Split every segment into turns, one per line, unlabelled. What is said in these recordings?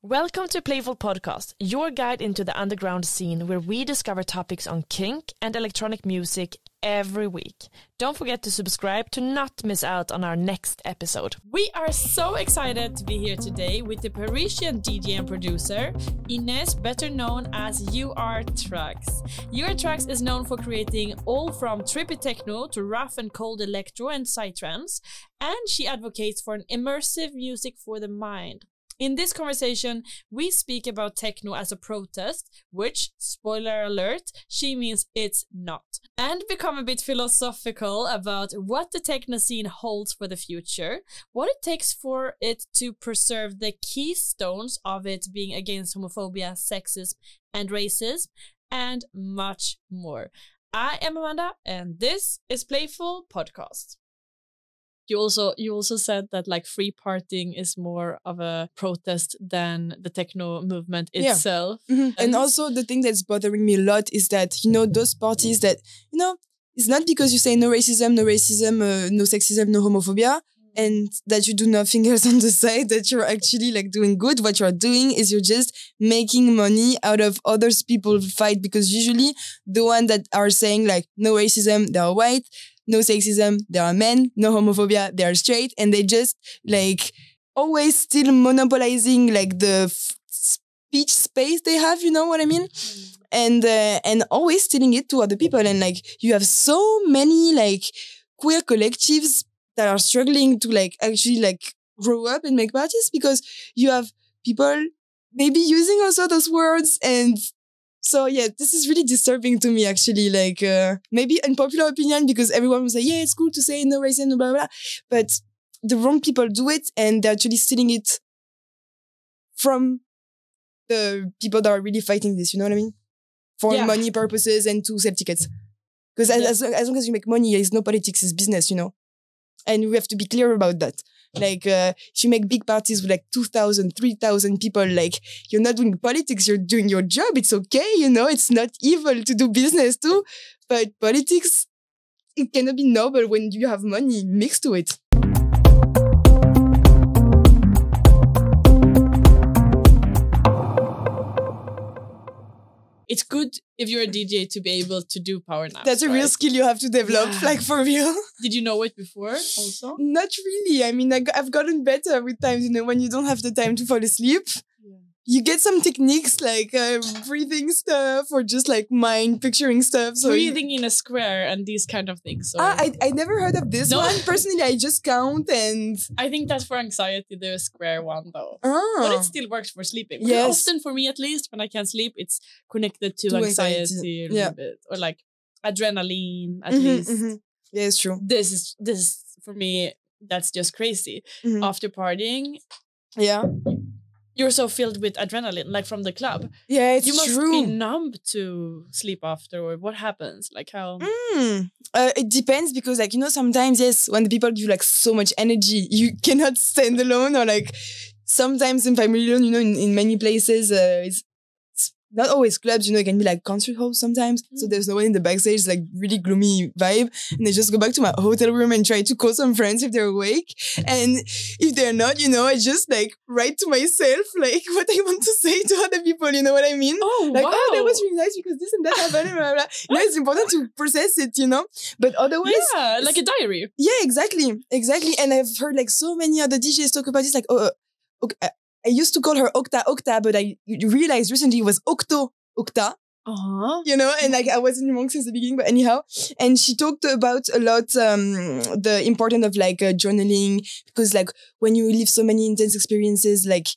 Welcome to Playful Podcast, your guide into the underground scene where we discover topics on kink and electronic music every week. Don't forget to subscribe to not miss out on our next episode. We are so excited to be here today with the Parisian DJ and producer, Inés, better known as u.r.Trax. u.r.Trax is known for creating all from trippy techno to rough and cold electro and psytrance, and she advocates for an immersive music for the mind. In this conversation, we speak about techno as a protest, which, spoiler alert, she means it's not, and become a bit philosophical about what the techno scene holds for the future, what it takes for it to preserve the keystones of it being against homophobia, sexism, and racism, and much more. I am Amanda, and this is Playful Podcast. You also said that like free partying is more of a protest than the techno movement itself.
Yeah. Mm-hmm. And also the thing that's bothering me a lot is that, those parties that, it's not because you say no racism, no sexism, no homophobia, and that you do nothing else on the side, that you're actually like doing good. What you're doing is you're just making money out of others people's fight, because usually the ones that are saying like no racism, they're white, no sexism, they are men, no homophobia, they are straight, and they just like always still monopolizing like the speech space they have, you know what I mean? And always stealing it to other people. And like you have so many like queer collectives that are struggling to like actually like grow up and make parties, because you have people maybe using also those words. And so, yeah, this is really disturbing to me, actually. Like, maybe unpopular opinion, because everyone will say, yeah, it's cool to say no racism, blah, blah, blah. But the wrong people do it, and they're actually stealing it from the people that are really fighting this, you know what I mean? For money purposes and to sell tickets. Because as long as you make money, it's no politics, it's business, And we have to be clear about that. Like, if you make big parties with like 2,000, 3,000 people, like, you're not doing politics, you're doing your job. It's okay, it's not evil to do business too. But politics, it cannot be noble when you have money mixed to it.
It's good if you're a DJ to be able to do power naps.
That's a real skill you have to develop, like for real.
Did you know it before also?
Not really. I mean, I've gotten better with time, when you don't have the time to fall asleep. You get some techniques like breathing stuff or just like mind picturing stuff. So
breathing in a square and these kind of things. So.
I never heard of this one. Personally, I just count and...
I think that's for anxiety, the square one though.
Ah.
But it still works for sleeping.
Yes.
Often for me at least, when I can't sleep, it's connected to anxiety a little bit. Or like adrenaline at least. Mm-hmm.
Yeah, it's true.
This is for me, that's just crazy.
Mm-hmm.
After partying.
Yeah.
You're so filled with adrenaline, like from the club.
Yeah, it's true.
You must be numb to sleep after, or what happens? Like how?
It depends, because like, sometimes, yes, when the people give you like so much energy, you cannot stand alone, or like sometimes in family alone, in many places, it's not always clubs, it can be like concert halls sometimes. So there's no one in the backstage, like really gloomy vibe. And I just go back to my hotel room and try to call some friends if they're awake. And if they're not, I just like write to myself, like what I want to say to other people, you know what I mean?
Oh,
like,
wow.
That was really nice because this and that happened, blah, blah, blah. It's important to process it, But otherwise...
Yeah, like a diary.
Yeah, exactly. And I've heard like so many other DJs talk about this, like, okay, I used to call her Octa, but I realized recently it was Octa.
Uh-huh.
And like I wasn't wrong since the beginning, but anyhow. And she talked about a lot the importance of like journaling, because like when you live so many intense experiences, like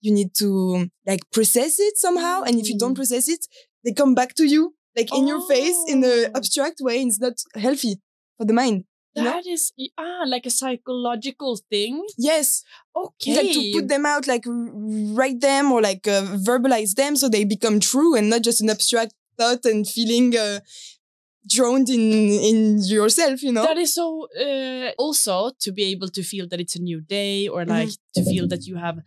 you need to like process it somehow. And if you don't process it, they come back to you like in your face in an abstract way. And it's not healthy for the mind.
That is like a psychological thing.
Yes.
Okay.
Like to put them out, like write them or like verbalize them so they become true and not just an abstract thought and feeling drowned in yourself,
That is so also to be able to feel that it's a new day, or like to feel that you have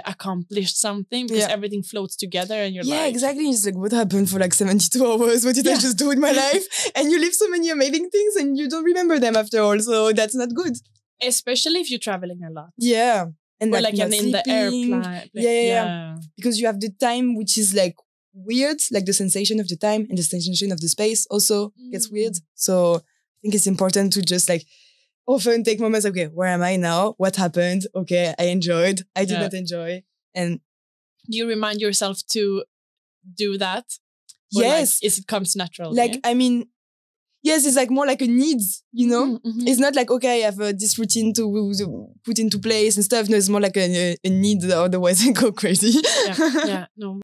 accomplished something, because everything floats together and you're like...
Yeah, exactly. It's like, what happened for like 72 hours? What did I just do with my life? And you live so many amazing things and you don't remember them after all. So that's not good.
Especially if you're traveling a lot.
Yeah. and
or
like
like
not
in the
sleeping.
airplane.
Yeah. Because you have the time, which is like weird, like the sensation of the time and the sensation of the space also gets weird. So I think it's important to just like often take moments. Okay, where am I now? What happened? Okay, I enjoyed. I did not enjoy. And
do you remind yourself to do that? Or
yes,
like, it comes naturally.
Like I mean, yes, it's like more like a need, you know. It's not like okay, I have this routine to put into place and stuff. No, it's more like a need. Otherwise, I go crazy.
No,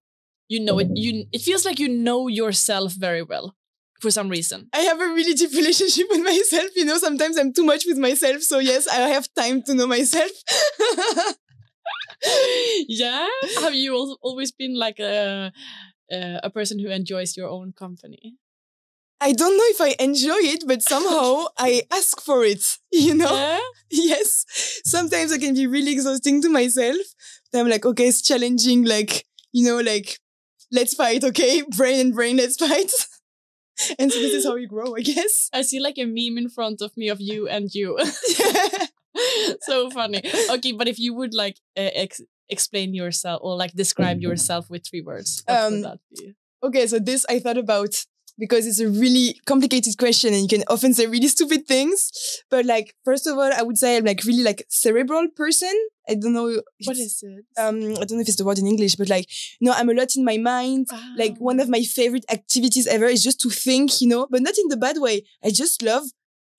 you know it. It feels like you know yourself very well for some reason.
I have a really deep relationship with myself. You know, sometimes I'm too much with myself. So yes, I have time to know myself.
Yeah. Have you always been like a person who enjoys your own company?
I don't know if I enjoy it, but somehow I ask for it, you know?
Yeah?
Yes. Sometimes I can be really exhausting to myself. But I'm like, okay, it's challenging. Like, you know, like, let's fight, okay? Brain and brain, let's fight. And so this is how we grow, I guess.
I see like a meme in front of me of you and you. So funny. Okay, but if you would like explain yourself or like describe yourself with 3 words, what would that be?
Okay, so this I thought about because it's a really complicated question and you can often say really stupid things. But like, first of all, I would say I'm like really like cerebral person. I don't know.
What is it?
I don't know if it's the word in English, but like, you know, I'm a lot in my mind. Like one of my favorite activities ever is just to think, you know, but not in the bad way. I just love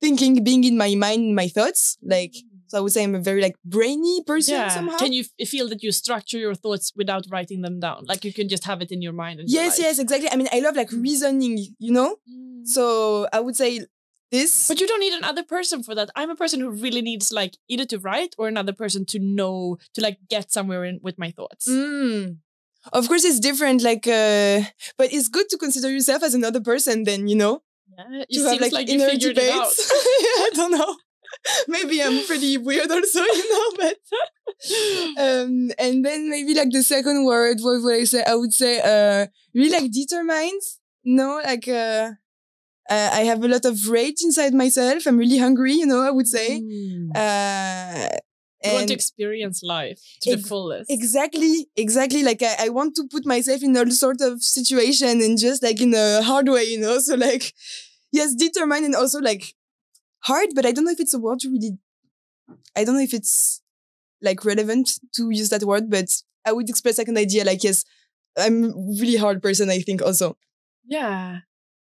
thinking, being in my mind, my thoughts. Like, so I would say I'm a very like brainy person somehow.
Can you feel that you structure your thoughts without writing them down? Like you can just have it in your mind. And
yes, exactly. I mean, I love like reasoning, you know? So I would say this.
But you don't need another person for that. I'm a person who really needs like either to write or another person to know, to like get somewhere with my thoughts.
Of course, it's different. Like, but it's good to consider yourself as another person then, you know?
Yeah, it seems like you figured it out.
I don't know. Maybe I'm pretty weird also, you know, but and then maybe like the second word, what would I say? I would say really like determined. No, like I have a lot of rage inside myself. I'm really hungry, you know, I would say.
You want to experience life to the fullest.
Exactly. Like I want to put myself in all sort of situation and just like in a hard way, you know. So like, yes, determined and also like hard, but I don't know if it's a word really. I don't know if it's like relevant to use that word, but I would express like an idea. Like yes, I'm a really hard person. I think also.
Yeah.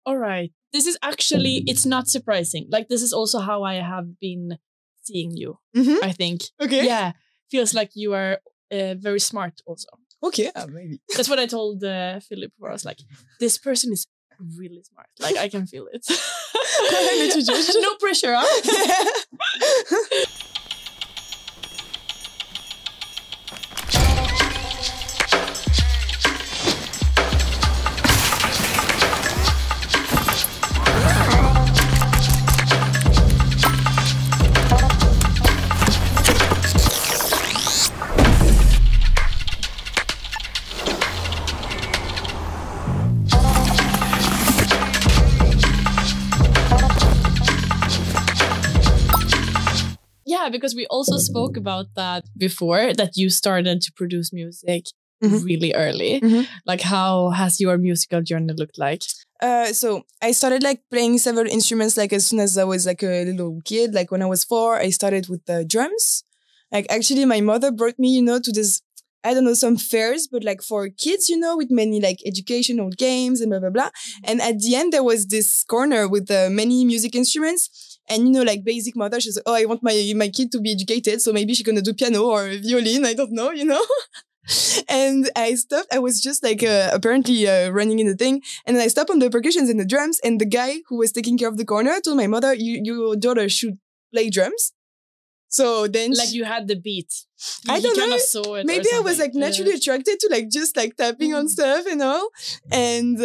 All right. This is actually, it's not surprising. Like this is also how I have been seeing you. I think.
Okay.
Yeah. Feels like you are very smart also.
Okay. Maybe.
That's what I told Philip. Where I was like, this person is really smart. Like I can feel it. No pressure, huh? Yeah, because we also spoke about that before, that you started to produce music really early. Like how has your musical journey looked like?
So I started like playing several instruments like as soon as I was like a little kid. Like when I was 4, I started with the drums. Like actually my mother brought me, you know, to this, I don't know, some fairs, but like for kids, you know, with many like educational games and blah, blah, blah. And at the end, there was this corner with many music instruments. And, you know, like basic mother, she's like, oh, I want my kid to be educated. So maybe she's going to do piano or violin. I don't know, you know. And I stopped. I was just like apparently running in the thing. And then I stopped on the percussions and the drums. And the guy who was taking care of the corner told my mother, your daughter should play drums. So then
like you had the beat.
I don't know.
Saw it
maybe I was like naturally attracted to like just like tapping on stuff and all. And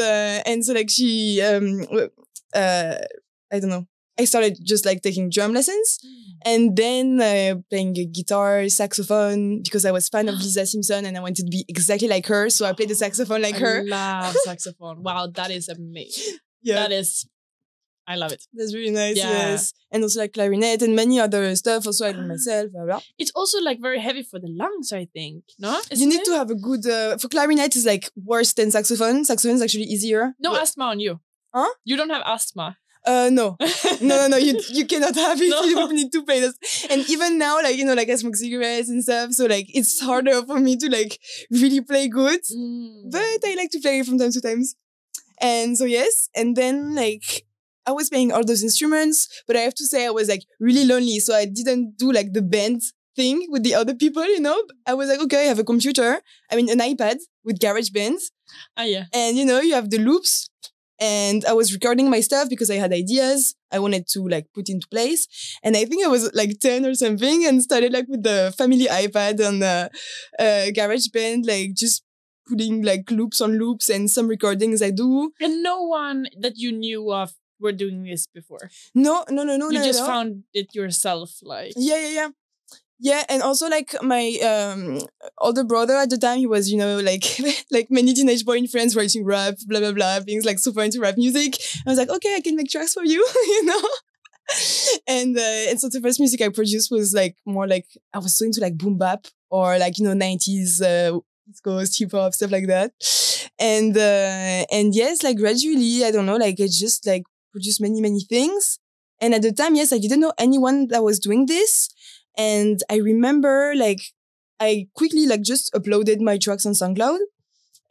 so like she I don't know. I started just like taking drum lessons and then playing guitar, saxophone, because I was fan of Lisa Simpson and I wanted to be exactly like her. So I played the saxophone like her.
I love saxophone. Wow, that is amazing.
Yeah.
That is I love it.
That's really nice.
Yeah.
Yes. And also like clarinet and many other stuff. Also I learned myself. Blah, blah.
It's also like very heavy for the lungs, I think. No?
You need to have a good, for clarinet is like worse than saxophone. Saxophone is actually easier.
No asthma on you.
Huh?
You don't have asthma.
No. No. You cannot have it.
No.
You need to play this. And even now, like, you know, like I smoke cigarettes and stuff. So like, it's harder for me to like really play good. But I like to play from time to time. And so, yes. And then like, I was playing all those instruments, but I have to say I was like really lonely. So I didn't do like the band thing with the other people, you know. I was like, okay, I have a computer. I mean, an iPad with GarageBand.
Yeah.
And, you know, you have the loops. And I was recording my stuff because I had ideas I wanted to like put into place. And I think I was like 10 or something and started like with the family iPad on GarageBand, like just putting like loops on loops and some recordings I do.
And no one that you knew of were doing this before.
No.
You just found it yourself, like.
Yeah. Yeah, and also like my older brother at the time, he was, you know, like like many teenage boy in France writing rap, blah blah blah, being like super into rap music. I was like, okay, I can make tracks for you, you know. And so the first music I produced was like more like I was so into like boom bap or like, you know, 90s East Coast hip hop stuff like that. And yes, like gradually, I don't know, like I just like produced many things. And at the time, yes, I didn't know anyone that was doing this. And I remember like I quickly like just uploaded my tracks on SoundCloud.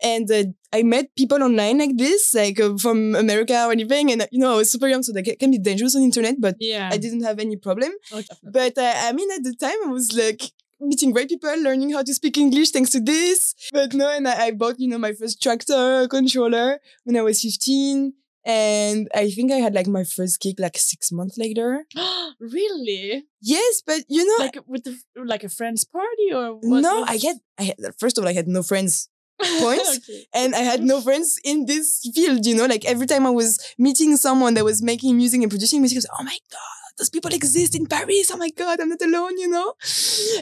And I met people online like this, like from America or anything. And, you know, I was super young, so that can be dangerous on the internet, but
yeah.
I didn't have any problem.
Oh,
but I mean, at the time, I was like meeting great people, learning how to speak English thanks to this. But no, and I bought, you know, my first tractor controller when I was 15. And I think I had like my first gig like 6 months later.
Really?
Yes, but you know,
like with like a friend's party or what?
No, I had first of all I had no friends. Points. Okay. And I had no friends in this field, you know, like every time I was meeting someone that was making music and producing music, I was like, oh my God, those people exist in Paris. Oh my God, I'm not alone, you know?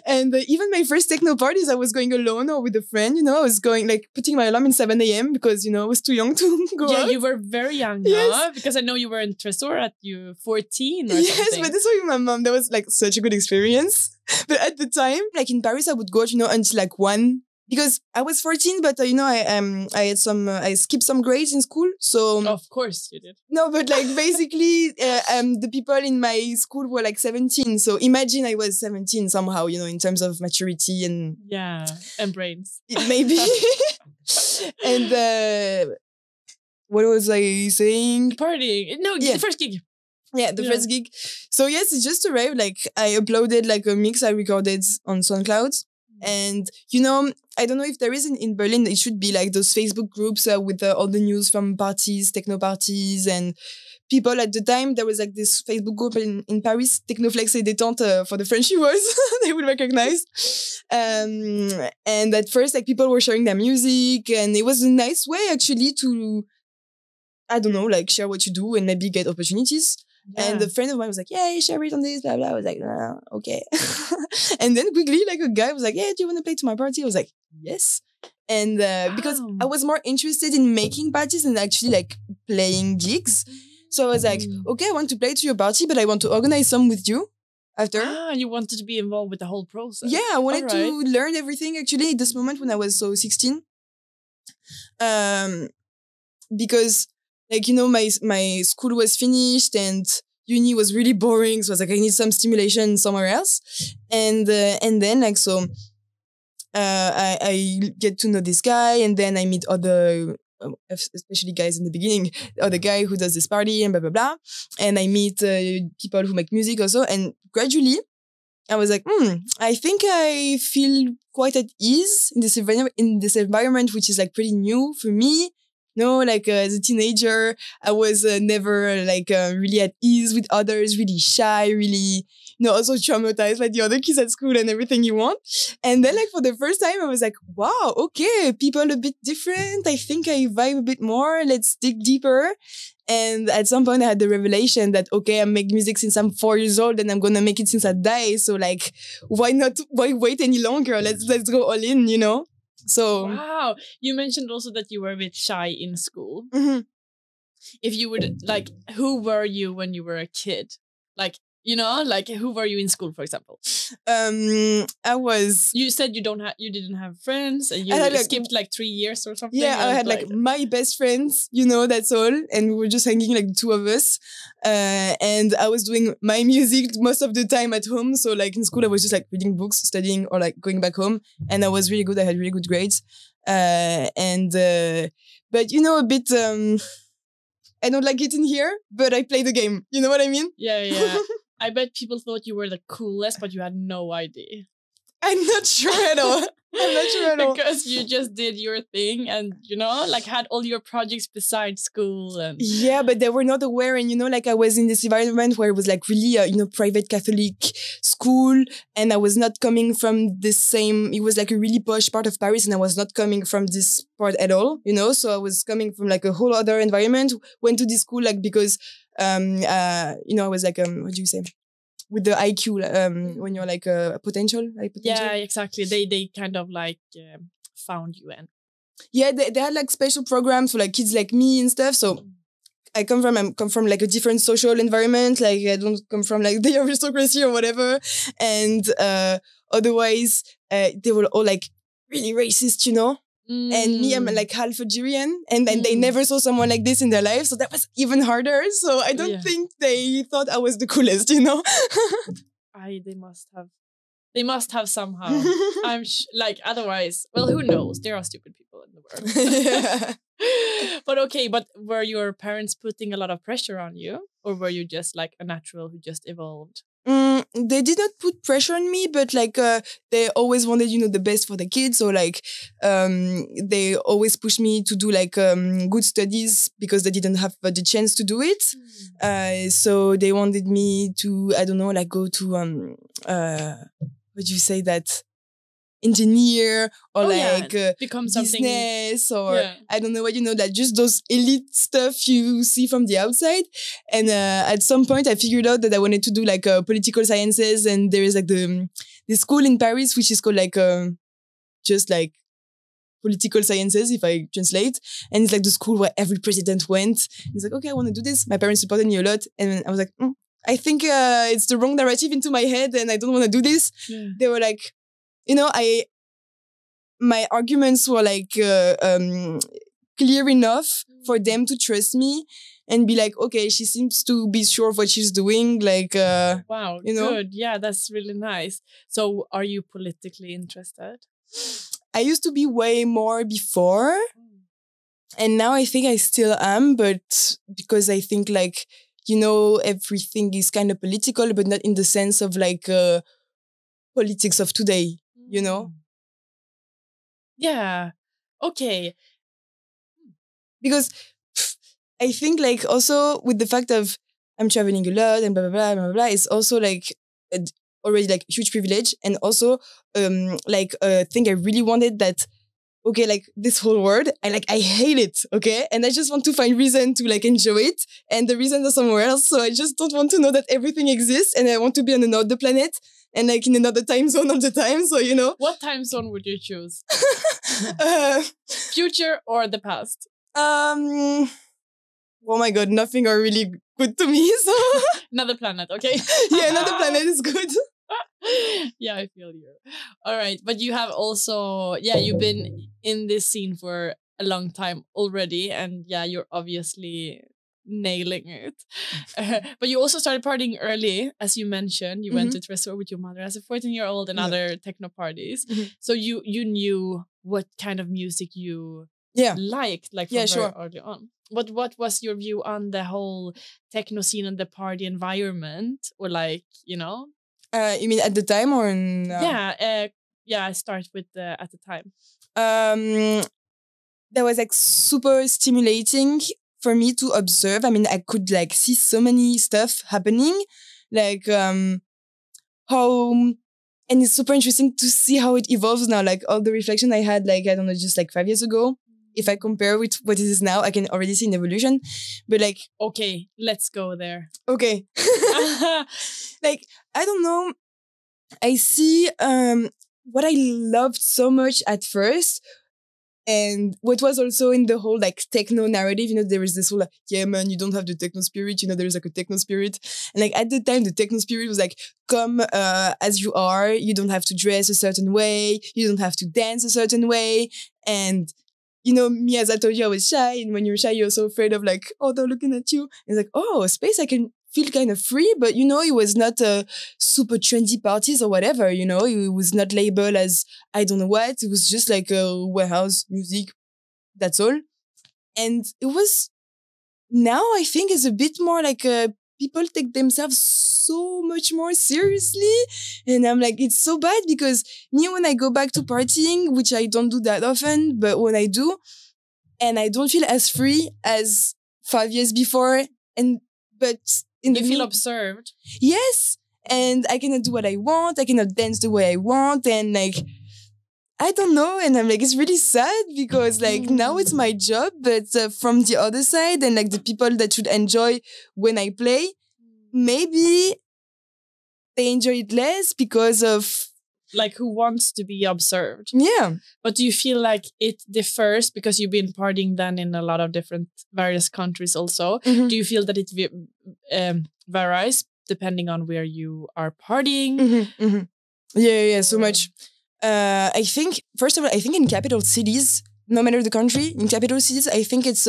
And even my first techno parties, I was going alone or with a friend, you know, I was going like putting my alarm in 7 a.m. because, you know, I was too young to go out.
Yeah, you were very young, yes. Because I know you were in Tresor at you 14 or
yes,
something.
But this was with my mom. That was like such a good experience. But at the time, like in Paris, I would go, you know, until like 1. Because I was 14, but you know, I had I skipped some grades in school, so
of course you did.
No, but like basically, the people in my school were like 17. So imagine I was 17 somehow, you know, in terms of maturity and
and brains,
maybe. And what was I saying?
Partying. No, the first gig.
Yeah, the first gig. So yes, it just arrived. Like I uploaded like a mix I recorded on SoundCloud. And, you know, I don't know if there is in Berlin, it should be like those Facebook groups with all the news from parties, techno parties and people at the time. There was like this Facebook group in Paris, Technoflex et Détente for the French viewers, they would recognize. And at first, like people were sharing their music and it was a nice way actually to, I don't know, like share what you do and maybe get opportunities. Yeah. And a friend of mine was like, yeah, share it on this, blah, blah. I was like, nah, okay. And then quickly, like a guy was like, yeah, do you want to play to my party? I was like, yes. And because I was more interested in making parties than actually like playing gigs. So I was like, okay, I want to play to your party, but I want to organize some with you after.
You wanted to be involved with the whole process.
Yeah, I wanted to learn everything actually at this moment when I was so 16. Because like, you know, my school was finished and uni was really boring. So I was like, I need some stimulation somewhere else. And then like, so, I get to know this guy and then I meet other, especially guys in the beginning, other guy who does this party and blah, blah, blah. And I meet people who make music also. And gradually I was like, I think I feel quite at ease in this environment, which is like pretty new for me. No, like as a teenager, I was never like really at ease with others, really shy, really, you know, also traumatized by the other kids at school and everything you want. And then like for the first time, I was like, wow, okay, people a bit different. I think I vibe a bit more. Let's dig deeper. And at some point I had the revelation that, okay, I make music since I'm 4 years old and I'm going to make it since I die. So like, why wait any longer? Let's go all in, you know? So
wow, you mentioned also that you were a bit shy in school.
Mm-hmm.
if you would like, who were you when you were a kid? Like, you know, like who were you in school, for example?
I was.
You said you didn't have friends, and you
had, like,
skipped like 3 years or something.
Yeah, I had like my best friends, you know, that's all. And we were just hanging like the two of us. And I was doing my music most of the time at home. So like in school, I was just like reading books, studying, or like going back home. And I was really good. I had really good grades. But you know, a bit, I don't like it in here, but I play the game. You know what I mean?
Yeah. I bet people thought you were the coolest, but you had no idea.
I'm not sure at all.
Because you just did your thing and, you know, like had all your projects besides school. And
yeah, but they were not aware. And, you know, like I was in this environment where it was like really, you know, private Catholic school. And I was not coming from the same, it was like a really posh part of Paris. And I was not coming from this part at all, you know. So I was coming from like a whole other environment, went to this school like because, you know, I was like, what do you say? With the IQ, when you're like a potential.
Yeah, exactly. They kind of like found you in.
Yeah, they had like special programs for like kids like me and stuff. So I come from like a different social environment. Like I don't come from like the aristocracy or whatever. And otherwise, they were all like really racist, you know. And me, I'm like half Algerian, and they never saw someone like this in their life. So that was even harder. So I don't think they thought I was the coolest, you know?
They must have somehow. I'm like, otherwise, well, who knows? There are stupid people in the world. But were your parents putting a lot of pressure on you? Or were you just like a natural who just evolved?
They did not put pressure on me, but like they always wanted, you know, the best for the kids. So like they always pushed me to do like good studies because they didn't have the chance to do it. So they wanted me to, I don't know, like go to what do you say, that engineer or
become something,
business or I don't know what, you know, like just those elite stuff you see from the outside. And at some point I figured out that I wanted to do like political sciences, and there is like the school in Paris which is called like just like political sciences, if I translate. And it's like the school where every president went. It's like, okay, I want to do this. My parents supported me a lot, and I was like, I think it's the wrong narrative into my head and I don't want to do this. They were like, you know, my arguments were like clear enough for them to trust me and be like, okay, she seems to be sure of what she's doing. Like,
wow,
you know?
Good. Yeah, that's really nice. So are you politically interested?
I used to be way more before. And now I think I still am, but because I think like, you know, everything is kind of political, but not in the sense of like politics of today, you know?
Yeah. Okay.
Because I think like also with the fact of I'm traveling a lot and blah, blah, blah, blah, blah, it's also like already like huge privilege. And also like a thing I really wanted that, okay, like this whole world, I hate it, okay? And I just want to find reason to like enjoy it. And the reasons are somewhere else. So I just don't want to know that everything exists and I want to be on another planet and like in another time zone all the time. So, you know.
What time zone would you choose? Future or the past?
Oh my God, nothing are really good to me. So
another planet, okay?
Yeah, another planet is good.
Yeah, I feel you. All right. But you have also, you've been in this scene for a long time already. And yeah, you're obviously nailing it. But you also started partying early, as you mentioned. You went to Tresor with your mother as a 14-year-old and other techno parties. So you knew what kind of music you liked, like from very early on. But what was your view on the whole techno scene and the party environment? Or like, you know?
You mean at the time or in...
I start with at the time.
That was like super stimulating for me to observe. I mean, I could like see so many stuff happening, like how, and it's super interesting to see how it evolves now. Like all the reflection I had, like, I don't know, just like 5 years ago. If I compare with what it is now, I can already see an evolution. But like,
okay, let's go there.
Okay. Like, I don't know. I see what I loved so much at first And what was also in the whole like techno narrative, there is this whole like, yeah, man, you don't have the techno spirit. There's like a techno spirit. And like at the time, the techno spirit was like, come as you are. You don't have to dress a certain way. You don't have to dance a certain way. And, me, as I told you, I was shy. And when you're shy, you're so afraid of like, oh, they're looking at you. And it's like, oh, space, I can feel kind of free. But, it was not a super trendy parties or whatever, It was not labeled as I don't know what. It was just like a warehouse music. That's all. And it was now I think is a bit more like people take themselves so much more seriously. And I'm like, it's so bad because me, when I go back to partying, which I don't do that often, but when I do, and I don't feel as free as 5 years before. But in
you feel observed.
Yes. And I cannot do what I want. I cannot dance the way I want. And like, I don't know. And I'm like, it's really sad because like now it's my job, but from the other side and like the people that should enjoy when I play, maybe they enjoy it less because of
like who wants to be observed.
Yeah.
But do you feel like it differs because you've been partying then in a lot of different various countries also?
Mm-hmm.
Do you feel that it varies depending on where you are partying?
Mm-hmm. Mm-hmm. Yeah, so much. I think, first of all, I think in capital cities, no matter the country, in capital cities, I think it's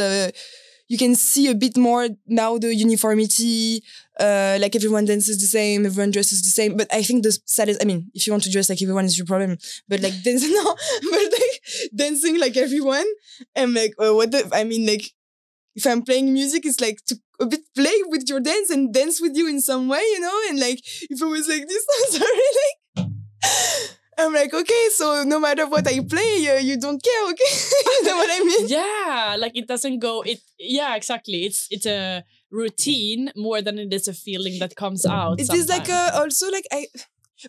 you can see a bit more now the uniformity, like everyone dances the same, everyone dresses the same. But I think the saddest, I mean, if you want to dress like everyone is your problem, but like dancing like everyone, and like, like, if I'm playing music, it's like to a bit play with your dance and dance with you in some way, and like, if I was like this, I'm sorry, like, I'm like, okay, so no matter what I play, you don't care, okay? You know what I mean?
Yeah, like it doesn't go, yeah, exactly. It's a routine more than it is a feeling that comes out.
It is like also like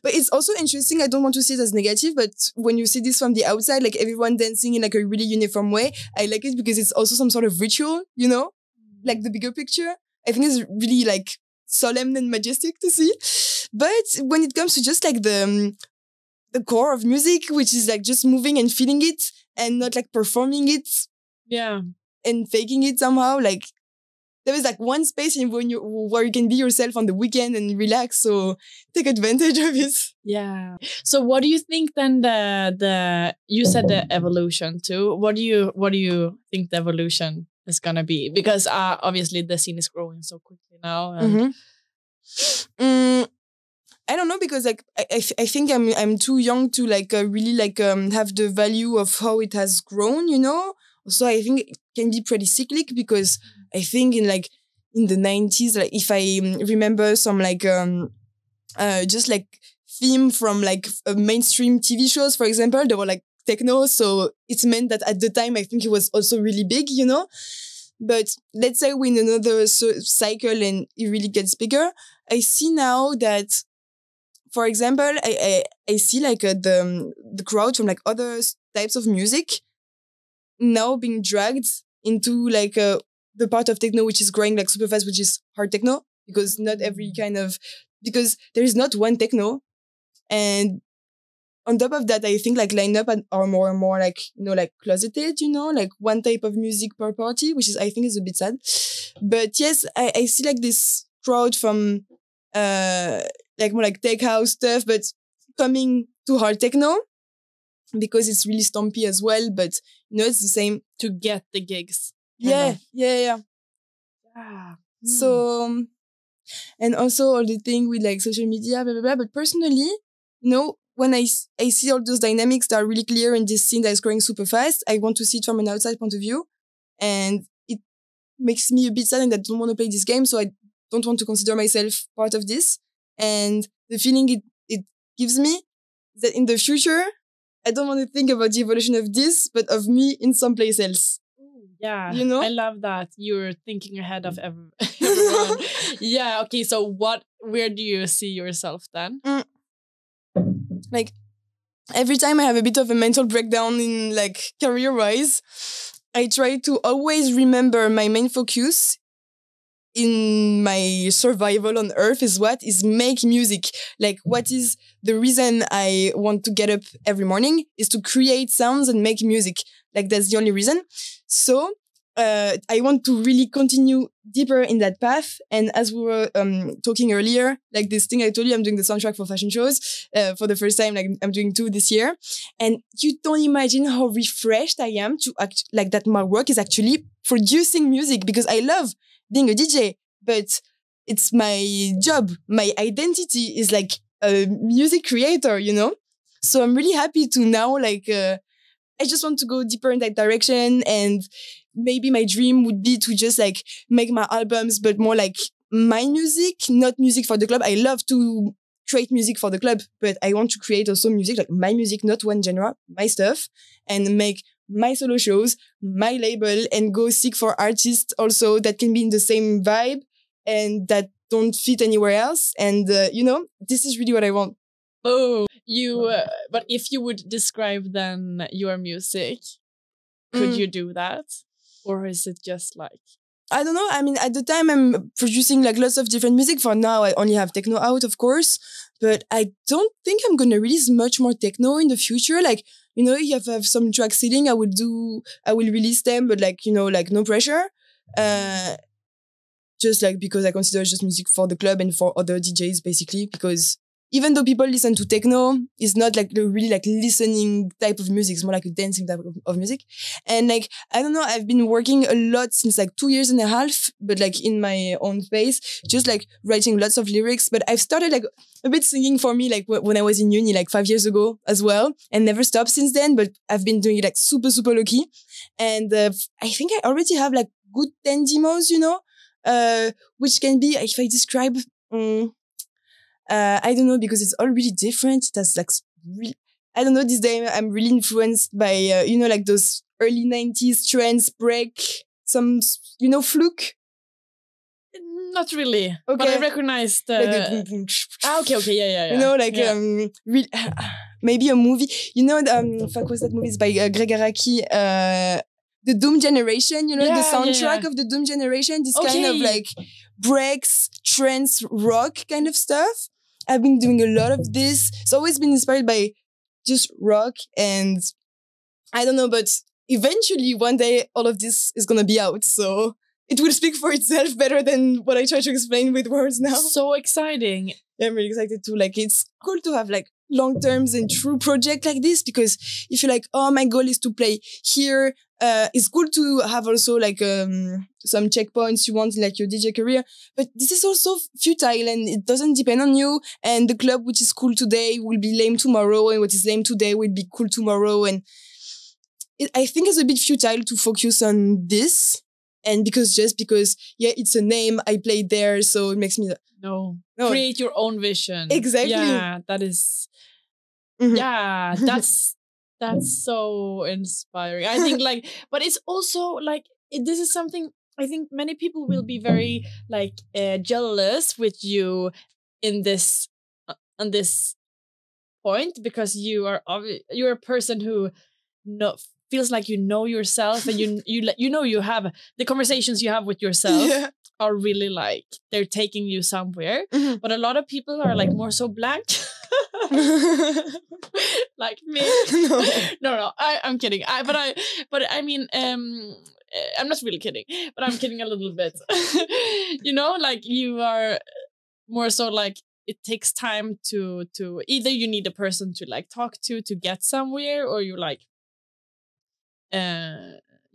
but it's also interesting. I don't want to see it as negative, but when you see this from the outside, like everyone dancing in like a really uniform way, I like it because it's also some sort of ritual, like the bigger picture. I think it's really like solemn and majestic to see. But when it comes to just like the core of music, which is like just moving and feeling it and not like performing it,
yeah,
and faking it somehow, like there is like one space where you can be yourself on the weekend and relax. So take advantage of it.
Yeah. So what do you think then the you said the evolution too? What do you think the evolution is gonna be? Because obviously the scene is growing so quickly now. And
I don't know, because like I think I'm too young to like really like have the value of how it has grown, So I think it can be pretty cyclic, because I think in the 90s, like if I remember some like just like theme from like mainstream TV shows, for example, they were like techno, so it meant that at the time I think it was also really big, But let's say we're in another cycle and it really gets bigger. I see now that, for example, I see like the crowd from like other types of music now being dragged into like the part of techno which is growing like super fast, which is hard techno, because not every because there is not one techno. And on top of that, I think like lineup are more and more like, like closeted, like one type of music per party, which is, I think, is a bit sad. But yes, I see like this crowd from like more like tech house stuff, but coming to hard techno, because it's really stompy as well. But it's the same
to get the gigs.
Yeah. So, and also all the thing with like social media, blah blah blah. But personally, when I see all those dynamics that are really clear in this scene that is growing super fast, I want to see it from an outside point of view, and it makes me a bit sad, and I don't want to play this game, so I don't want to consider myself part of this. And the feeling it gives me is that in the future, I don't want to think about the evolution of this, but of me in some place else.
Yeah, I love that you're thinking ahead of everyone. Yeah, okay, so where do you see yourself then?
Like, every time I have a bit of a mental breakdown in like career-wise, I try to always remember my main focus in my survival on Earth is make music. Like, what is the reason I want to get up every morning is to create sounds and make music. Like that's the only reason. So I want to really continue deeper in that path. And as we were talking earlier, like this thing I told you, I'm doing the soundtrack for fashion shows for the first time. Like I'm doing 2 this year, and you don't imagine how refreshed I am to act like that. My work is actually producing music because I love being a DJ, but it's my job. My identity is like a music creator, you know. So I'm really happy to now like. I just want to go deeper in that direction, and maybe my dream would be to just like make my albums, but more like my music, not music for the club. I love to create music for the club, but I want to create also music, like my music, not one genre, my stuff, and make my solo shows, my label, and go seek for artists also that can be in the same vibe and that don't fit anywhere else. And, you know, this is really what I want.
Oh, but if you would describe then your music, could you do that? Or is it just like...
I don't know. I mean, at the time I'm producing like lots of different music. For now, I only have techno out, of course, but I don't think I'm going to release much more techno in the future. Like, you know, if I have some tracks sitting, I will release them, but like, you know, like no pressure. Just like, because I consider it's just music for the club and for other DJs, basically, because even though people listen to techno, it's not like the really like listening type of music. It's more like a dancing type of music. And like, I don't know, I've been working a lot since like 2.5 years, but like in my own space, just like writing lots of lyrics. But I've started like a bit singing for me, like when I was in uni, like 5 years ago as well, and never stopped since then. But I've been doing it like super, super lucky. And I think I already have like good 10 demos, you know, which can be, if I describe, I don't know, because it's all really different. It has like I don't know, this day I'm really influenced by, you know, like those early 90s trance break, some, you know, fluke.
Not really,
okay.
But I recognize the... okay, yeah.
You know, like, maybe a movie, you know, fuck, was that movie? It's by Greg Araki, The Doom Generation, you know, the soundtrack of The Doom Generation, this kind of like breaks, trance, rock kind of stuff. I've been doing a lot of this. It's always been inspired by just rock, and I don't know, but eventually one day all of this is going to be out. So it will speak for itself better than what I try to explain with words now.
So exciting.
Yeah, I'm really excited too. Like, it's cool to have like long terms and true project like this, because if you're like, oh, my goal is to play here, it's cool to have also like some checkpoints you want in like your DJ career, but this is also futile and it doesn't depend on you. And the club which is cool today will be lame tomorrow, and what is lame today will be cool tomorrow. And I think it's a bit futile to focus on this. And because it's a name, I played there, so it makes me
no. Create your own vision.
Exactly.
Yeah, that is. Yeah, that's so inspiring. I think like, but it's also like this is something I think many people will be very like jealous with you in this on this point, because you're a person who feels like you know yourself, and you know you have the conversations you have with yourself are really like they're taking you somewhere. But a lot of people are like more so blank. Like me. No, I'm kidding. But I mean, I'm not really kidding, but I'm kidding a little bit. You know, like you are more so like it takes time to either you need a person to like talk to get somewhere, or you like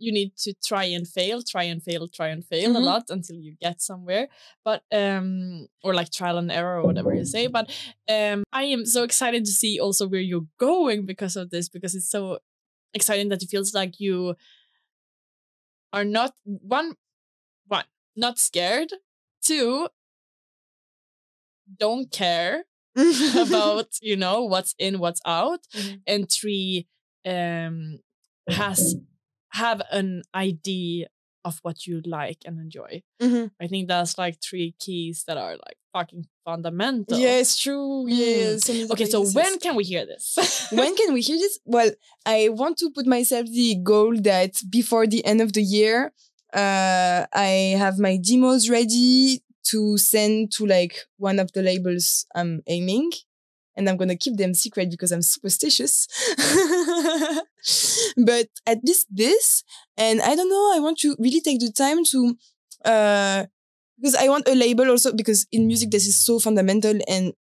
you need to try and fail a lot until you get somewhere. But or like trial and error or whatever you say. But I am so excited to see also where you're going because of this, because it's so exciting that it feels like you are not one not scared, 2 don't care about, you know, what's in, what's out, and 3 have an idea of what you like and enjoy. I think that's like 3 keys that are like fucking fundamental.
Yeah, it's true. Yes.
Okay, so when can we hear this?
When can we hear this? Well, I want to put myself the goal that before the end of the year, I have my demos ready to send to like one of the labels I'm aiming. and I'm going to keep them secret because I'm superstitious. But at least this, and I don't know, I want to really take the time to, because I want a label also, because in music, this is so fundamental, and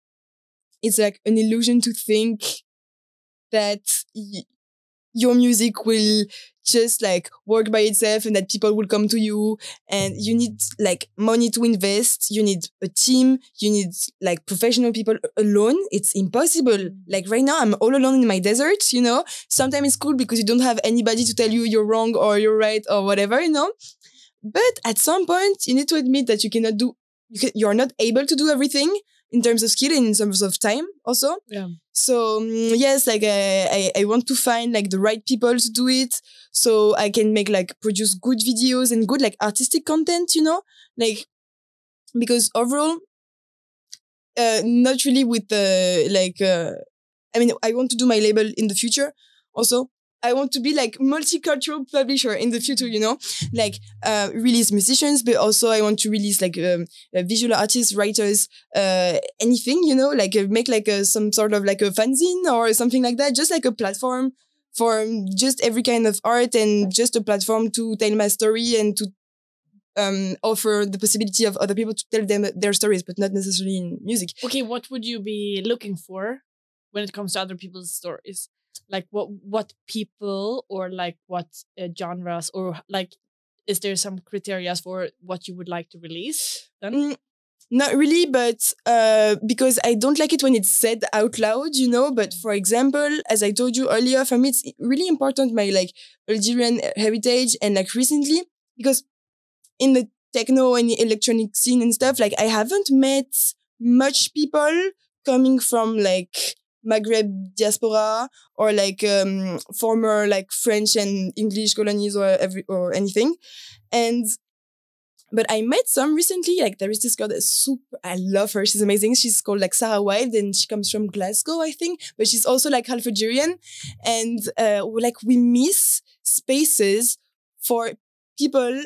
it's like an illusion to think that your music will just like work by itself and that people will come to you, and you need like money to invest. You need a team. You need like professional people. Alone, it's impossible. Like right now, I'm all alone in my desert, you know. Sometimes it's cool because you don't have anybody to tell you you're wrong or you're right or whatever, you know. But at some point, you need to admit that you're not able to do everything in terms of skill and in terms of time also.
Yeah.
So yes, like I want to find like the right people to do it, so I can produce good videos and good like artistic content, you know, like, because overall, not really with I mean, I want to do my label in the future also. I want to be like multicultural publisher in the future, you know, like release musicians, but also I want to release like visual artists, writers, anything, you know, like make like some sort of like a fanzine or something like that, just like a platform for just every kind of art, and just a platform to tell my story and to offer the possibility of other people to tell them their stories, but not necessarily in music.
Okay, what would you be looking for when it comes to other people's stories? Like what people, or like what genres, or like, is there some criteria for what you would like to release then?
Not really, but because I don't like it when it's said out loud, you know. But for example, as I told you earlier, for me it's really important my like Algerian heritage, and like recently, because in the techno and the electronic scene and stuff, like I haven't met much people coming from like Maghreb diaspora or like former like French and English colonies or anything. But I met some recently. Like there is this girl that's I love her. She's amazing. She's called like Sarah Wild, and she comes from Glasgow, I think. But she's also like half Algerian, and we miss spaces for people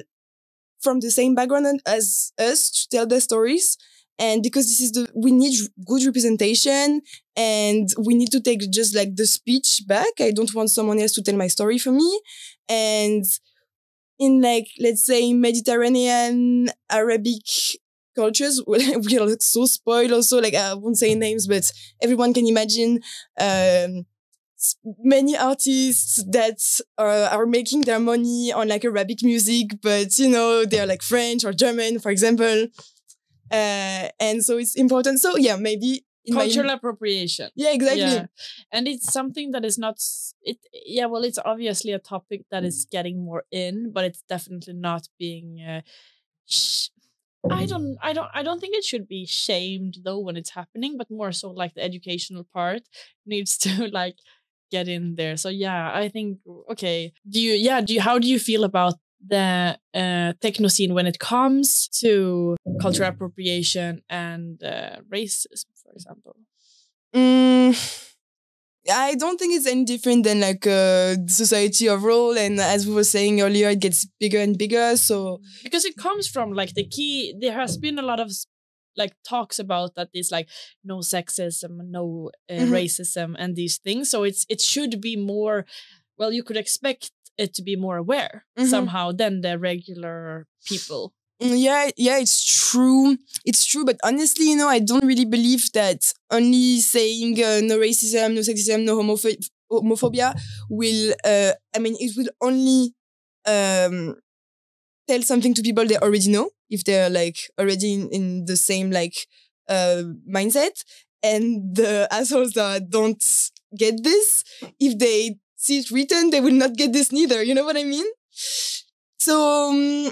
from the same background as us to tell their stories. And because we need good representation, and we need to take just like the speech back. I don't want someone else to tell my story for me. And in like, let's say Mediterranean Arabic cultures, we are so spoiled also, like I won't say names, but everyone can imagine, many artists that are making their money on like Arabic music, but you know, they're like French or German, for example. And so it's important. So yeah, maybe
cultural appropriation.
Yeah, exactly.
Yeah. And it's something that is not well, it's obviously a topic that is getting more in, but it's definitely not being I don't think it should be shamed though when it's happening, but more so like the educational part needs to like get in there. So yeah, I think okay. How do you feel about the techno scene when it comes to cultural appropriation and racism, for example?
I don't think it's any different than like society overall. And as we were saying earlier, it gets bigger and bigger. So
because it comes from like there has been a lot of like talks about that there's like no sexism, no racism, and these things. So it should be more. Well, you could expect it to be more aware somehow than the regular people.
Yeah, it's true. It's true. But honestly, you know, I don't really believe that only saying no racism, no sexism, no homophobia will, it will only tell something to people they already know, if they're like already in the same like mindset. And the assholes that don't get this, if they see it written, they will not get this neither. You know what I mean? So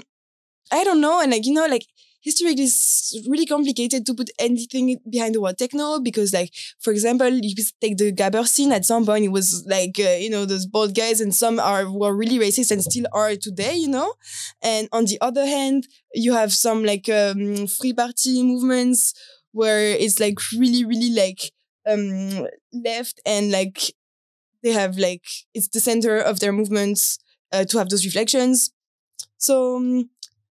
I don't know. And like, you know, like history is really complicated to put anything behind the word techno, because like, for example, you take the gabber scene. At some point it was like, those bald guys, and some were really racist and still are today, you know? And on the other hand, you have some like free party movements where it's like really, really like left, and like they have like, it's the center of their movements to have those reflections. So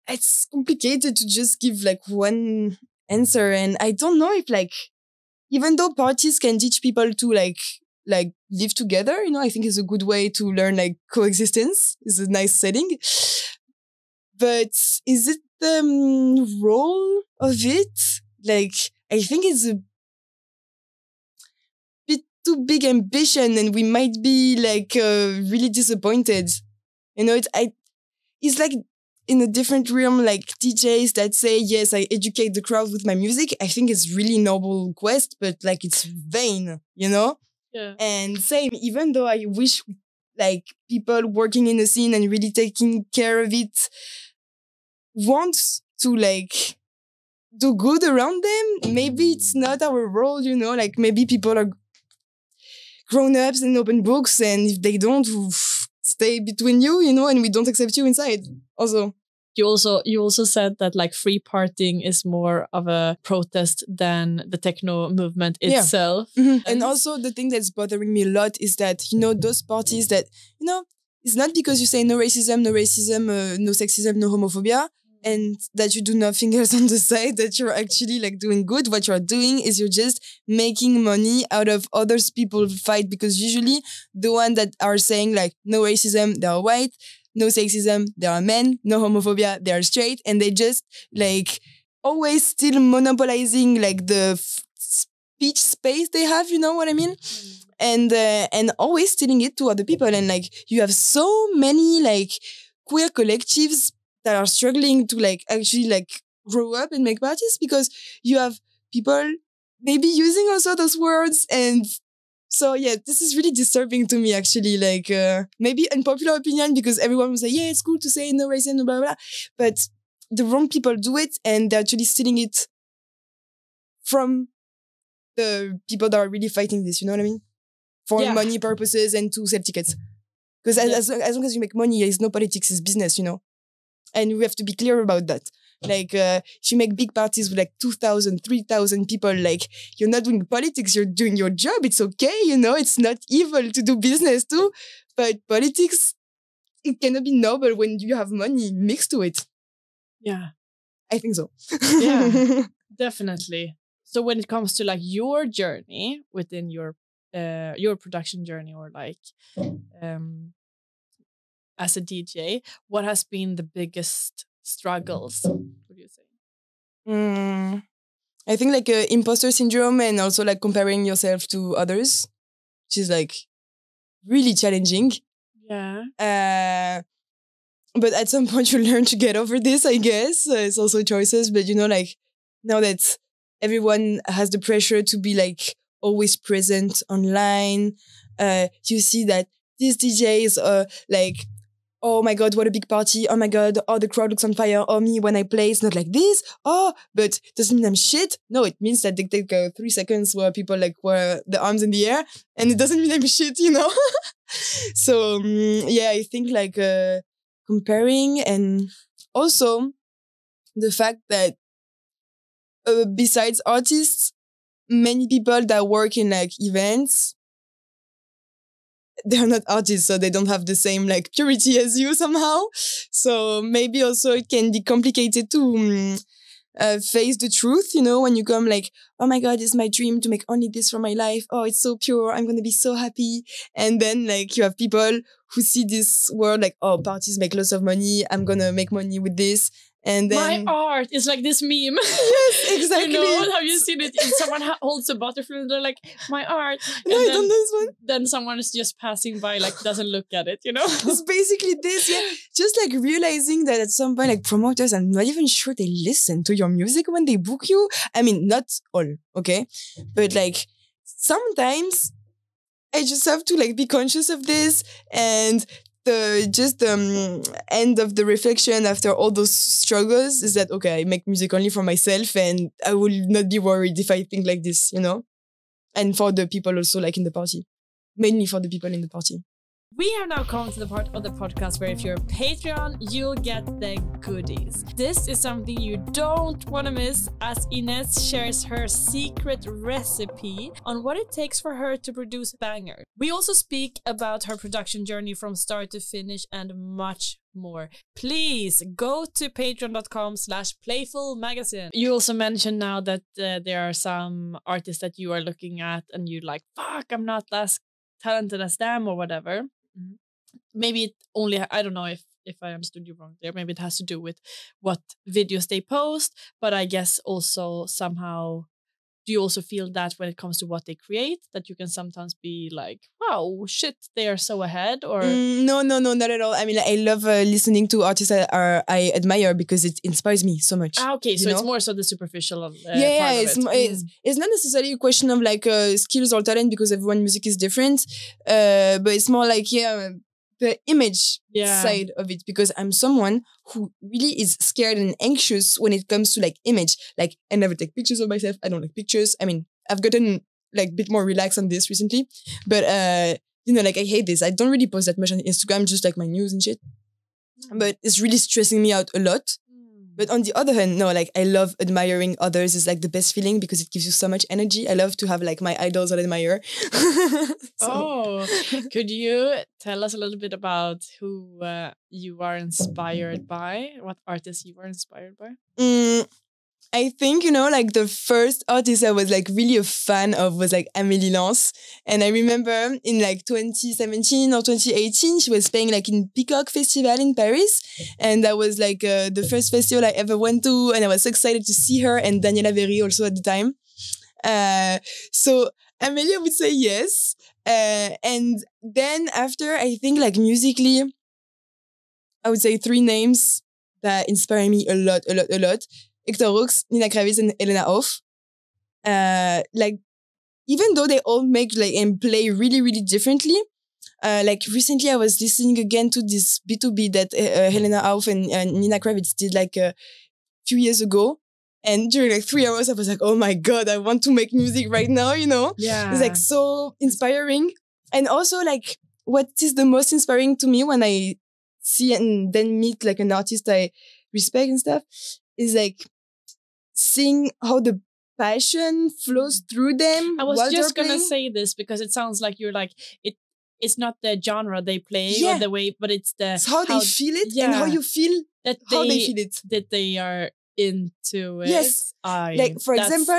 it's complicated to just give like one answer. And I don't know if like, even though parties can teach people to like live together, I think it's a good way to learn like coexistence. It's a nice setting. But is it the role of it? Like, I think it's a bit too big ambition, and we might be like really disappointed. It's like in a different realm, like DJs that say, yes, I educate the crowd with my music. I think it's really noble quest, but like it's vain,
Yeah.
And same, even though I wish like people working in the scene and really taking care of it want to like do good around them, maybe it's not our role, like maybe people are grown-ups and open books, and if they don't, stay between you, and we don't accept you inside. Also,
you also said that like free partying is more of a protest than the techno movement itself.
And also the thing that's bothering me a lot is that those parties that it's not because you say no racism, no sexism, no homophobia, and that you do nothing else on the side, that you're actually like doing good. What you're doing is you're just making money out of others people's fight, because usually the ones that are saying like no racism, they are white, no sexism, they are men, no homophobia, they are straight, and they just like always still monopolizing like the speech space they have, you know what I mean? And always stealing it to other people. And like you have so many like queer collectives that are struggling to like actually like grow up and make parties, because you have people maybe using also those words. And so yeah, this is really disturbing to me actually, like maybe unpopular opinion, because everyone will say, yeah, it's cool to say no racism, blah, blah, blah. But the wrong people do it, and they're actually stealing it from the people that are really fighting this, you know what I mean? For money purposes and to sell tickets. Because as long as you make money, there's no politics, it's business, And we have to be clear about that. Like, if you make big parties with like 2,000, 3,000 people, like, you're not doing politics, you're doing your job. It's okay, it's not evil to do business too. But politics, it cannot be noble when you have money mixed to it.
Yeah.
I think so.
Yeah, definitely. So when it comes to like your journey within your production journey, or like, as a DJ, what has been the biggest struggles? What do you say?
I think like imposter syndrome, and also like comparing yourself to others, which is like really challenging.
Yeah.
But at some point you learn to get over this, I guess. It's also choices, but like now that everyone has the pressure to be like always present online, you see that these DJs like, oh my God, what a big party. Oh my God, oh, the crowd looks on fire. Oh, me, when I play, it's not like this. Oh, but doesn't mean I'm shit. No, it means that they take 3 seconds where people like wear the arms in the air, and it doesn't mean I'm shit, So, yeah, I think like comparing, and also the fact that besides artists, many people that work in like events, they're not artists, so they don't have the same like purity as you somehow. So maybe also it can be complicated to face the truth, when you come like, oh my God, it's my dream to make only this for my life. Oh, it's so pure. I'm going to be so happy. And then like you have people who see this world like, oh, parties make lots of money. I'm going to make money with this. And then
my art is like this meme.
Yes, exactly.
Have you seen it? Someone holds a butterfly and they're like, my art.
No, I don't know this one.
Then someone is just passing by, like doesn't look at it,
It's basically this, yeah. Just like realizing that at some point, like promoters, I'm not even sure they listen to your music when they book you. I mean, not all, okay? But like sometimes I just have to like be conscious of this, and the end of the reflection after all those struggles is that, okay, I make music only for myself, and I will not be worried if I think like this, and for the people also like in the party, mainly for the people in the party.
We have now come to the part of the podcast where if you're a Patreon, you'll get the goodies. This is something you don't want to miss, as Inés shares her secret recipe on what it takes for her to produce bangers. We also speak about her production journey from start to finish and much more. Please go to patreon.com/playfulmagazine. You also mentioned now that there are some artists that you are looking at and you're like, fuck, I'm not as talented as them or whatever. Mm-hmm. Maybe it only, I don't know if I understood you wrong there. Maybe it has to do with what videos they post, but I guess also somehow, do you also feel that when it comes to what they create, that you can sometimes be like, wow, shit, they are so ahead? Or
no, not at all. I mean, I love listening to artists that I admire because it inspires me so much.
Okay, so it's more so the superficial part of
it's not necessarily a question of like skills or talent, because everyone's music is different, but it's more like the image side of it, because I'm someone who really is scared and anxious when it comes to like image. Like, I never take pictures of myself. I don't like pictures. I mean, I've gotten like a bit more relaxed on this recently, but like I hate this. I don't really post that much on Instagram, just like my news and shit. But it's really stressing me out a lot. But on the other hand, no, like I love admiring others. It's like the best feeling because it gives you so much energy. I love to have like my idols that I admire.
Could you tell us a little bit about who you are inspired by? What artists you are inspired by?
I think, like the first artist I was like really a fan of was like Amélie Lance. And I remember in like 2017 or 2018, she was playing like in Peacock Festival in Paris. And that was like the first festival I ever went to. And I was so excited to see her, and Daniela Berry also at the time. So Amélie, I would say yes. And then after, I think like musically, I would say 3 names that inspire me a lot. electro, Nina Kraviz, and Elena Hoff. Like, even though they all make like and play really, really differently, like recently I was listening again to this B2B that Helena Hoff and Nina Kraviz did like a few years ago. And during like 3 hours, I was like, oh my God, I want to make music right now,
Yeah.
It's like so inspiring. And also like, what is the most inspiring to me when I see and then meet like an artist I respect and stuff is like seeing how the passion flows through them.
I was just gonna say this because it sounds like you're like it's not the genre they play or the way, but it's
how they feel it and how you feel
that
how they feel it.
That they are into it.
Yes. Like for example,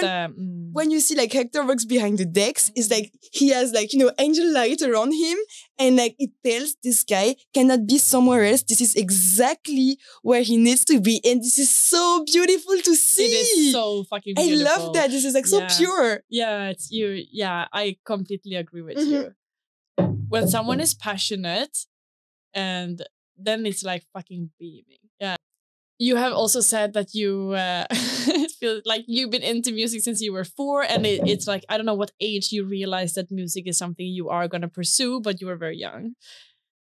when you see like Hector works behind the decks, it's like he has like, angel light around him, and like it tells this guy cannot be somewhere else. This is exactly where he needs to be. And this is so beautiful to see.
It is so fucking beautiful.
I love that. This is like so pure.
Yeah, it's you. Yeah, I completely agree with you. When someone is passionate, and then it's like fucking beaming. Yeah. You have also said that you feel like you've been into music since you were 4, and it's like, I don't know what age you realized that music is something you are going to pursue, but you were very young.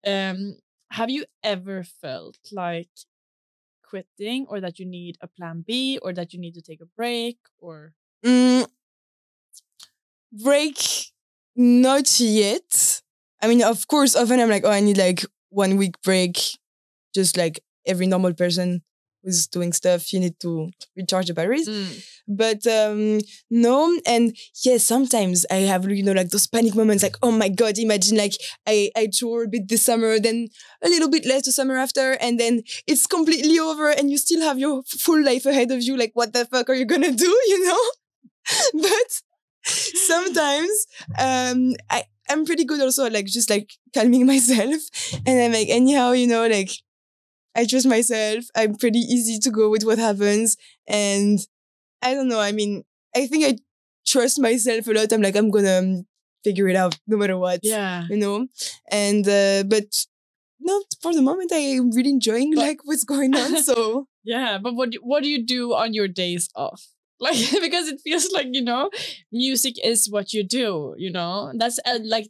Have you ever felt like quitting, or that you need a plan B, or that you need to take a break, or?
Break, not yet. I mean, of course, often I'm like, oh, I need like 1 week break, just like every normal person who's doing stuff, you need to recharge the batteries. But no, and yes, sometimes I have, like those panic moments, like, oh my God, imagine like I tour a bit this summer, then a little bit less the summer after, and then it's completely over and you still have your full life ahead of you. Like, what the fuck are you gonna do, But sometimes I'm pretty good also at like just like calming myself, and I'm like, anyhow, like I trust myself. I'm pretty easy to go with what happens. And I don't know. I mean, I think I trust myself a lot. I'm like, I'm going to figure it out no matter what.
Yeah.
And, but no, for the moment, I'm really enjoying like what's going on. So
yeah. But what do you do on your days off? Like, because it feels like, music is what you do, that's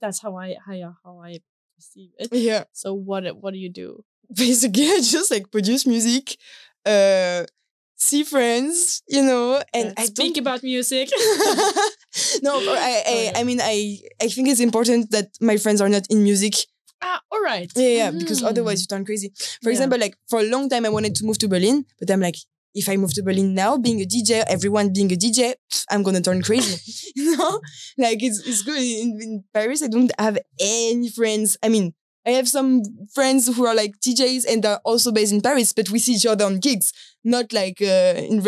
that's how I perceive it.
Yeah.
So what do you do?
Basically, I just like produce music, see friends, and I
speak about music.
No, I mean, I think it's important that my friends are not in music
All right.
Yeah, because otherwise you turn crazy. For example, like for a long time I wanted to move to Berlin, but I'm like, if I move to Berlin now, being a DJ, everyone being a DJ, I'm gonna turn crazy. You know? Like it's good. In Paris, I don't have any friends. I mean, I have some friends who are like DJs and are also based in Paris, but we see each other on gigs, not like in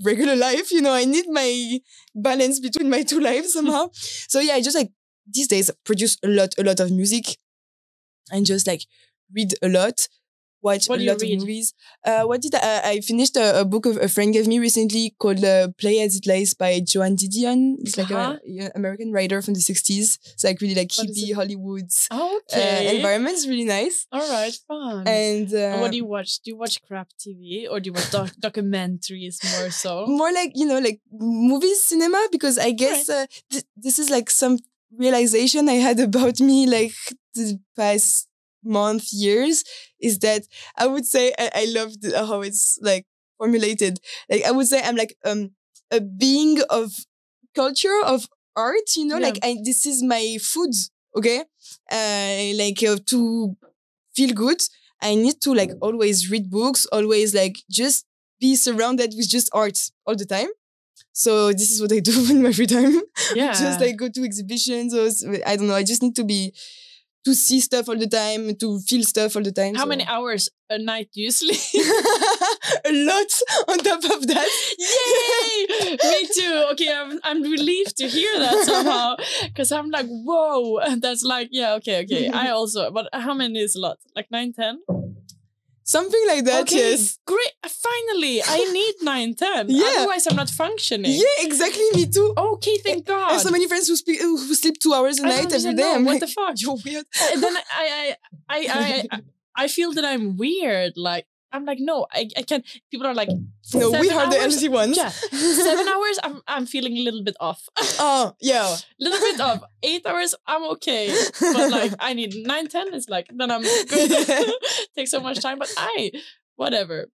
regular life. You know, I need my balance between my two lives somehow. So yeah, I just like these days produce a lot of music and just like read a lot, watch a lot of movies. I finished a book a friend gave me recently called Play As It Lays by Joan Didion. It's like an American writer from the 60s. It's like really like hippie Hollywood environment. It's really nice.
All right, fun.
And
what do you watch? Do you watch crap TV or do you watch documentaries more so?
More like, you know, like movies, cinema, because I guess this is like some realization I had about me like the past years, is that I would say I love how it's like formulated. Like I would say I'm like a being of culture, of art, you know, like this is my food, okay? To feel good, I need to like always read books, always like just be surrounded with just art all the time. So this is what I do in my free time. Yeah. Just like go to exhibitions or I don't know. I just need to see stuff all the time, to feel stuff all the time.
How many hours a night do you sleep?
A lot on top of that.
Yay! Me too. Okay, I'm relieved to hear that somehow. Because I'm like, whoa. That's like, yeah, okay. I also, but how many is a lot? Like 9, 10?
Something like that,
okay,
yes.
Great. Finally, I need 9, 10.
Yeah.
Otherwise, I'm not functioning.
Yeah, exactly. Me too.
Okay, thank God.
I have so many friends who sleep 2 hours a night every day. I'm
what
like,
the fuck?
You're weird.
And then I feel that I'm weird. Like, I'm like, no, I can't. People are like,
no, we are the empty ones.
Yeah, 7 hours, I'm feeling a little bit off.
Oh, yeah.
Little bit off. 8 hours, I'm okay. But like, I need 9, 10. It's like, then I'm good. Takes so much time, but whatever.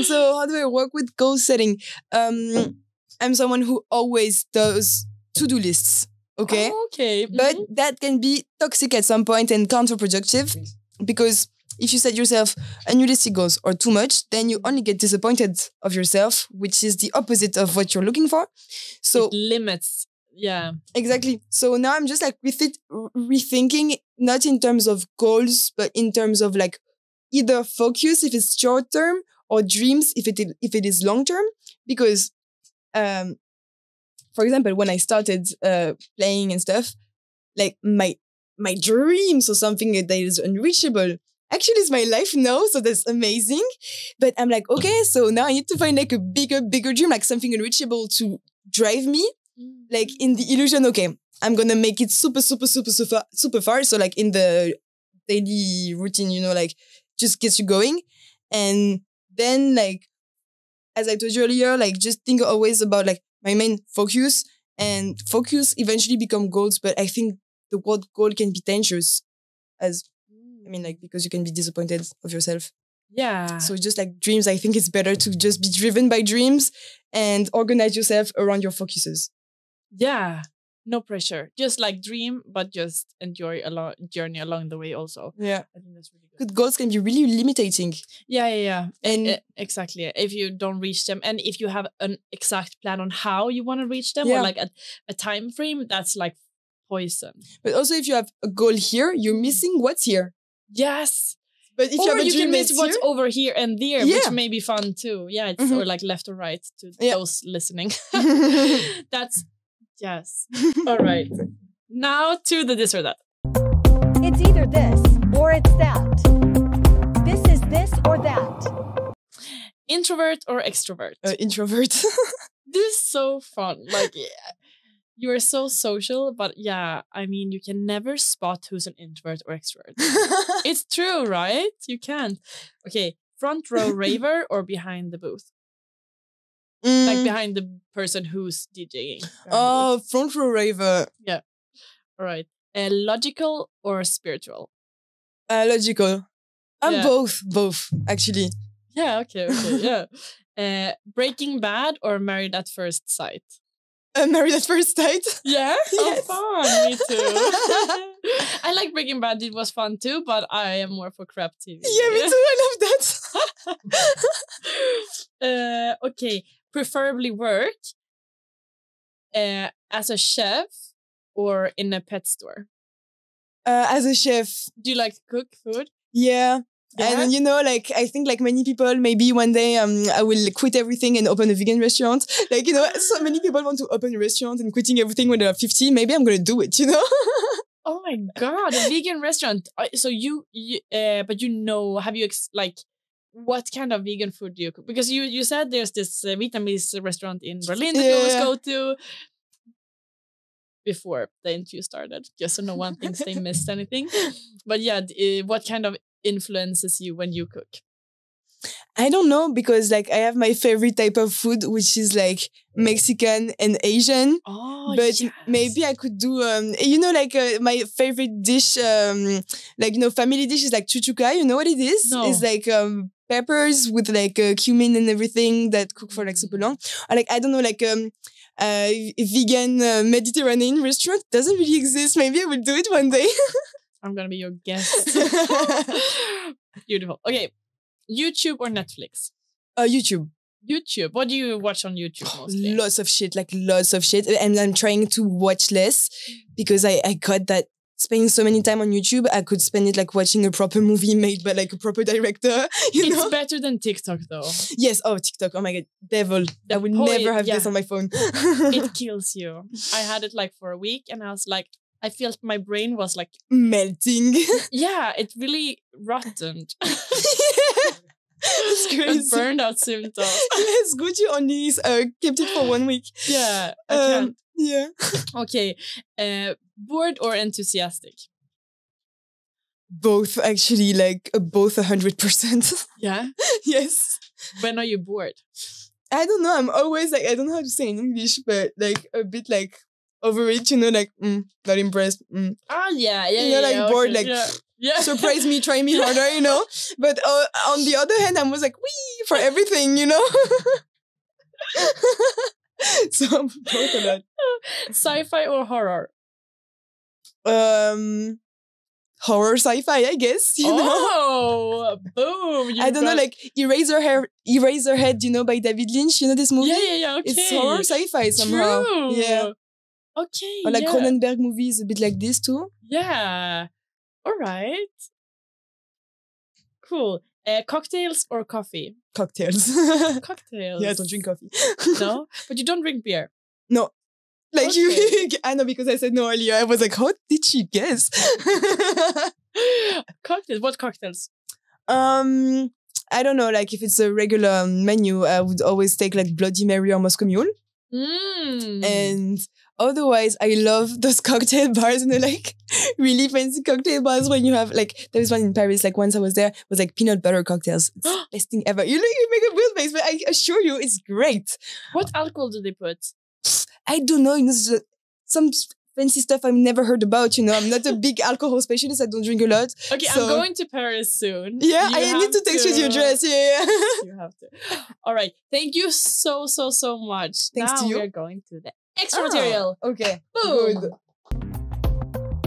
So how do I work with goal setting? I'm someone who always does to-do lists. Okay.
Oh, okay.
But that can be toxic at some point and counterproductive, because if you set yourself unrealistic goals or too much, then you only get disappointed of yourself, which is the opposite of what you're looking for. So
it limits. Yeah.
Exactly. So now I'm just like rethinking, not in terms of goals, but in terms of like either focus if it's short term or dreams if it is long term. Because for example, when I started playing and stuff, like my dreams or something that is unreachable actually is my life now, so that's amazing. But I'm like, okay, so now I need to find like a bigger dream, like something unreachable to drive me, like in the illusion, okay, I'm gonna make it super far. So like in the daily routine, you know, like just gets you going. And then like, as I told you earlier, like just think always about like my main focus, and focus eventually become goals. But I think the word goal can be dangerous because you can be disappointed of yourself.
Yeah.
So just like dreams, I think it's better to just be driven by dreams and organize yourself around your focuses.
Yeah. No pressure. Just like dream, but just enjoy a journey along the way also.
Yeah.
I think that's really good.
Good goals can be really limiting.
Yeah. And exactly. If you don't reach them, and if you have an exact plan on how you want to reach them, or like a time frame, that's like poison.
But also if you have a goal here, you're missing what's here.
Yes.
But if you
can miss what's over here and there, which may be fun too. Yeah, it's or like left or right to those listening. That's yes. All right. Now to the this or that.
It's either this or it's that. This is this or that.
Introvert or extrovert?
Introvert.
This is so fun. Like, you are so social, but yeah, I mean, you can never spot who's an introvert or extrovert. It's true, right? You can't. Okay, front row raver or behind the booth? Like behind the person who's DJing.
Oh, front row raver.
Yeah. All right. Logical or spiritual?
Logical. I'm both actually.
Yeah, okay, yeah. Breaking Bad or Married at First Sight?
Married at First Sight.
Yeah?
Yes.
Oh, fun. Me too. I like Breaking Bad. It was fun too, but I am more for crap TV.
Yeah, me too. I love that.
Okay. Preferably work as a chef or in a pet store?
As a chef.
Do you like to cook food?
Yeah.
Yeah?
And you know, like I think like many people, maybe one day I will quit everything and open a vegan restaurant. Like, you know, so many people want to open a restaurant and quitting everything when they're 50. Maybe I'm gonna do it, you know?
Oh my God, a vegan restaurant. So but you know, have you like what kind of vegan food do you cook? Because you said there's this Vietnamese restaurant in Berlin that you always go to. Before the interview started, just so no one thinks they missed anything. But yeah, what kind of influences you when you cook?
I don't know, because like I have my favorite type of food, which is like Mexican and Asian.
Oh,
but
yes.
maybe I could do, you know, like my favorite dish, like, you know, family dish is like chuchuca. You know what it is?
No.
It's like peppers with like cumin and everything that cook for like super long. Or like, I don't know, like a vegan Mediterranean restaurant doesn't really exist. Maybe I will do it one day.
I'm gonna be your guest. Beautiful. Okay, YouTube or Netflix?
YouTube.
YouTube. What do you watch on YouTube mostly?
Lots of shit. And I'm trying to watch less because I got that spending so many time on YouTube, I could spend it like watching a proper movie made by like a proper director. You know?
Better than TikTok though.
Yes. Oh, TikTok. Oh my God. Devil. I will never have this on my phone.
It kills you. I had it like for a week and I was like, I felt my brain was like
melting.
Yeah, it really rotted.
It's crazy.
Burned out symptoms.
Yes, Gucci only kept it for 1 week.
Yeah, I can't.
Yeah.
Okay, bored or enthusiastic?
Both, actually, like both 100%.
Yeah?
Yes.
When are you bored?
I don't know. I'm always like, I don't know how to say in English, but like a bit like over it, you know, like not impressed.
Ah, yeah, yeah,
you know, like bored,
okay,
like
yeah.
surprise me, try me harder, you know. But on the other hand, I was like, wee for everything, you know. So I'm both of that.
Sci-fi or horror?
Horror sci-fi, I guess. You know.
Oh, boom!
I don't know, like Eraserhead, you know, by David Lynch. You know this movie?
Yeah. Okay,
it's horror sci-fi somehow.
True.
Yeah.
Okay.
Or like Cronenberg movies, a bit like this too.
Yeah. All right. Cool. Cocktails or coffee?
Cocktails.
Cocktails.
Yeah, I don't drink coffee.
No, but you don't drink beer.
No. Like
Okay.
you, I know, because I said no earlier. I was like, how did she guess?
Cocktails. What cocktails?
I don't know. Like if it's a regular menu, I would always take like Bloody Mary or Moscow Mule. And otherwise, I love those cocktail bars, you know, like really fancy cocktail bars when you have like, there was one in Paris, like once I was there, was like peanut butter cocktails. It's the best thing ever. You know, you make a weird face, but I assure you, it's great.
What alcohol do they put?
I don't know, you know, some fancy stuff I've never heard about, you know. I'm not a big alcohol specialist. I don't drink a lot.
Okay,
so.
I'm going to Paris soon.
Yeah,
You
I
have
need to text you your dress. Yeah.
You have to. All right. Thank you so much.
Thanks
now
to you.
we are going to the extra material.
Okay.
Boom.
Good.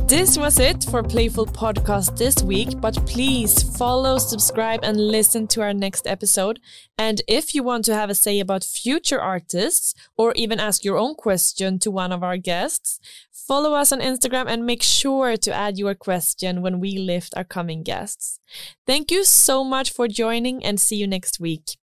This was it for Playful Podcast this week, but please follow, subscribe, and listen to our next episode. And if you want to have a say about future artists, or even ask your own question to one of our guests, follow us on Instagram and make sure to add your question when we lift our coming guests. Thank you so much for joining, and see you next week.